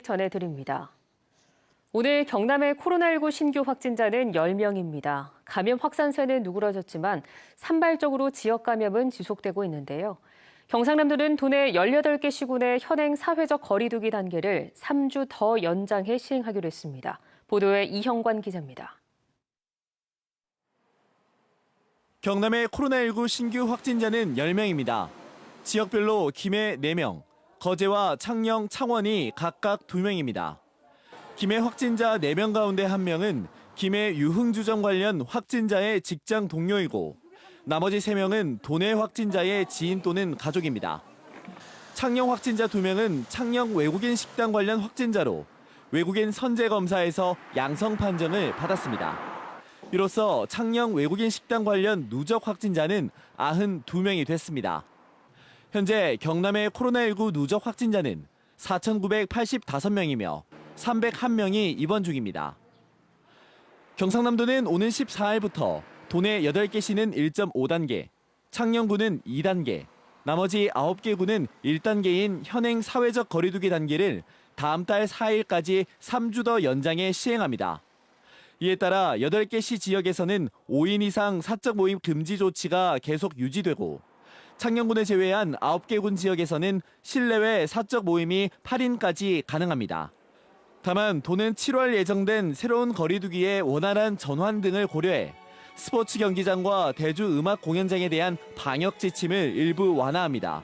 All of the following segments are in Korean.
전해드립니다. 오늘 경남의 코로나19 신규 확진자는 10명입니다. 감염 확산세는 누그러졌지만 산발적으로 지역 감염은 지속되고 있는데요. 경상남도는 도내 18개 시군의 현행 사회적 거리 두기 단계를 3주 더 연장해 시행하기로 했습니다. 보도에 이형관 기자입니다. 경남의 코로나19 신규 확진자는 10명입니다. 지역별로 김해 4명, 거제와 창녕, 창원이 각각 2명입니다. 김해 확진자 4명 가운데 1명은 김해 유흥주점 관련 확진자의 직장 동료이고 나머지 3명은 도내 확진자의 지인 또는 가족입니다. 창녕 확진자 2명은 창녕 외국인 식당 관련 확진자로 외국인 선제 검사에서 양성 판정을 받았습니다. 이로써 창녕 외국인 식당 관련 누적 확진자는 92명이 됐습니다. 현재 경남의 코로나19 누적 확진자는 4,985명이며 301명이 입원 중입니다. 경상남도는 오는 14일부터 도내 8개 시는 1.5단계, 창녕구는 2단계, 나머지 9개 구는 1단계인 현행 사회적 거리두기 단계를 다음 달 4일까지 3주 더 연장해 시행합니다. 이에 따라 8개 시 지역에서는 5인 이상 사적 모임 금지 조치가 계속 유지되고 창녕군을 제외한 9개 군 지역에서는 실내외 사적 모임이 8인까지 가능합니다. 다만 도는 7월 예정된 새로운 거리두기의 원활한 전환 등을 고려해 스포츠 경기장과 대주 음악 공연장에 대한 방역 지침을 일부 완화합니다.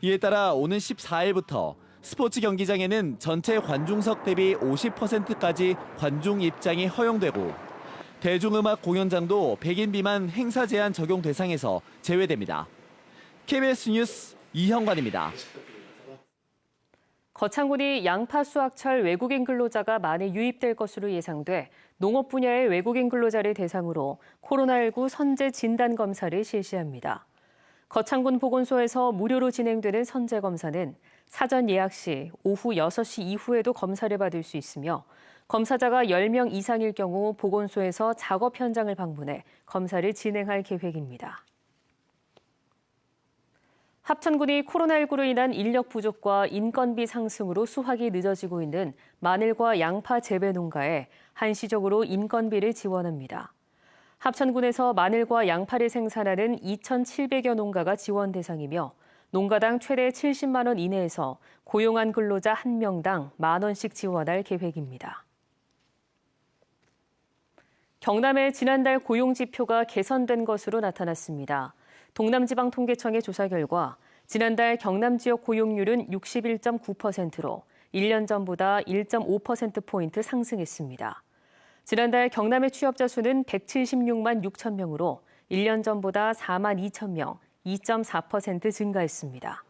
이에 따라 오는 14일부터 스포츠 경기장에는 전체 관중석 대비 50%까지 관중 입장이 허용되고 대중음악 공연장도 100인 미만 행사 제한 적용 대상에서 제외됩니다. KBS 뉴스 이형관입니다. 거창군이 양파 수확철 외국인 근로자가 많이 유입될 것으로 예상돼 농업 분야의 외국인 근로자를 대상으로 코로나19 선제 진단 검사를 실시합니다. 거창군 보건소에서 무료로 진행되는 선제 검사는 사전 예약 시 오후 6시 이후에도 검사를 받을 수 있으며 검사자가 10명 이상일 경우 보건소에서 작업 현장을 방문해 검사를 진행할 계획입니다. 합천군이 코로나19로 인한 인력 부족과 인건비 상승으로 수확이 늦어지고 있는 마늘과 양파 재배 농가에 한시적으로 인건비를 지원합니다. 합천군에서 마늘과 양파를 생산하는 2,700여 농가가 지원 대상이며 농가당 최대 70만 원 이내에서 고용한 근로자 1명당 10,000원씩 지원할 계획입니다. 경남의 지난달 고용 지표가 개선된 것으로 나타났습니다. 동남지방통계청의 조사 결과 지난달 경남 지역 고용률은 61.9%로 1년 전보다 1.5%포인트 상승했습니다. 지난달 경남의 취업자 수는 176만 6천 명으로 1년 전보다 4만 2천 명, 2.4% 증가했습니다.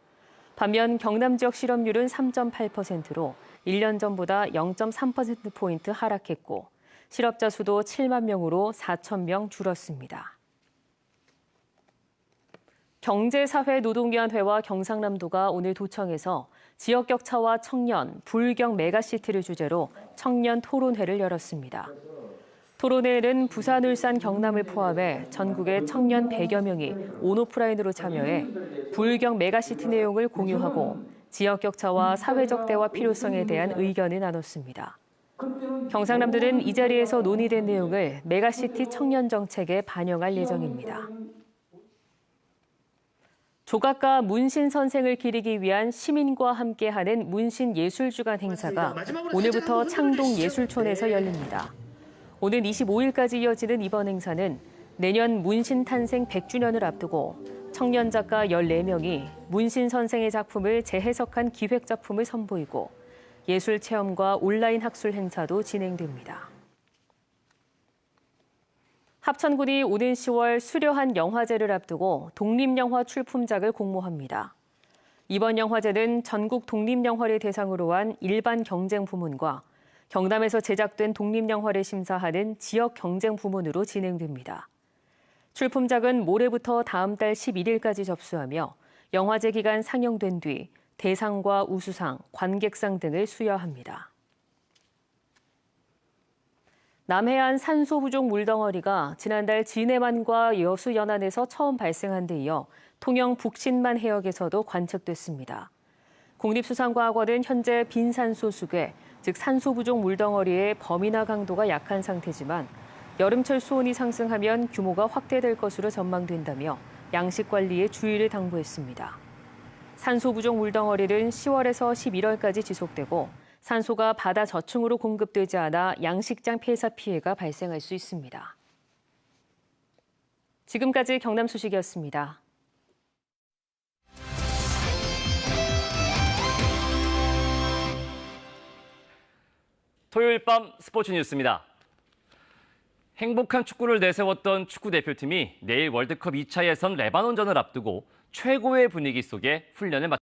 반면 경남 지역 실업률은 3.8%로 1년 전보다 0.3%포인트 하락했고 실업자 수도 7만 명으로 4천 명 줄었습니다. 경제사회노동위원회와 경상남도가 오늘 도청에서 지역 격차와 청년, 불경 메가시티를 주제로 청년 토론회를 열었습니다. 토론회에는 부산, 울산, 경남을 포함해 전국의 청년 100여 명이 온오프라인으로 참여해 불경 메가시티 내용을 공유하고 지역 격차와 사회적 대화 필요성에 대한 의견을 나눴습니다. 경상남도는 이 자리에서 논의된 내용을 메가시티 청년 정책에 반영할 예정입니다. 조각가 문신 선생을 기리기 위한 시민과 함께하는 문신예술주간 행사가 오늘부터 창동예술촌에서 열립니다. 오는 25일까지 이어지는 이번 행사는 내년 문신 탄생 100주년을 앞두고 청년 작가 14명이 문신 선생의 작품을 재해석한 기획작품을 선보이고 예술 체험과 온라인 학술 행사도 진행됩니다. 합천군이 오는 10월 수려한 영화제를 앞두고 독립영화 출품작을 공모합니다. 이번 영화제는 전국 독립영화를 대상으로 한 일반 경쟁 부문과 경남에서 제작된 독립영화를 심사하는 지역 경쟁 부문으로 진행됩니다. 출품작은 모레부터 다음 달 11일까지 접수하며 영화제 기간 상영된 뒤 대상과 우수상, 관객상 등을 수여합니다. 남해안 산소 부족 물덩어리가 지난달 진해만과 여수 연안에서 처음 발생한 데 이어 통영 북신만 해역에서도 관측됐습니다. 국립수산과학원은 현재 빈산소 수계, 즉 산소 부족 물덩어리의 범위나 강도가 약한 상태지만 여름철 수온이 상승하면 규모가 확대될 것으로 전망된다며 양식 관리에 주의를 당부했습니다. 산소 부족 물덩어리는 10월에서 11월까지 지속되고 산소가 바다 저층으로 공급되지 않아 양식장 폐사 피해가 발생할 수 있습니다. 지금까지 경남 소식이었습니다. 토요일 밤 스포츠 뉴스입니다. 행복한 축구를 내세웠던 축구 대표팀이 내일 월드컵 2차 예선 레바논전을 앞두고 최고의 분위기 속에 훈련을 마쳤습니다.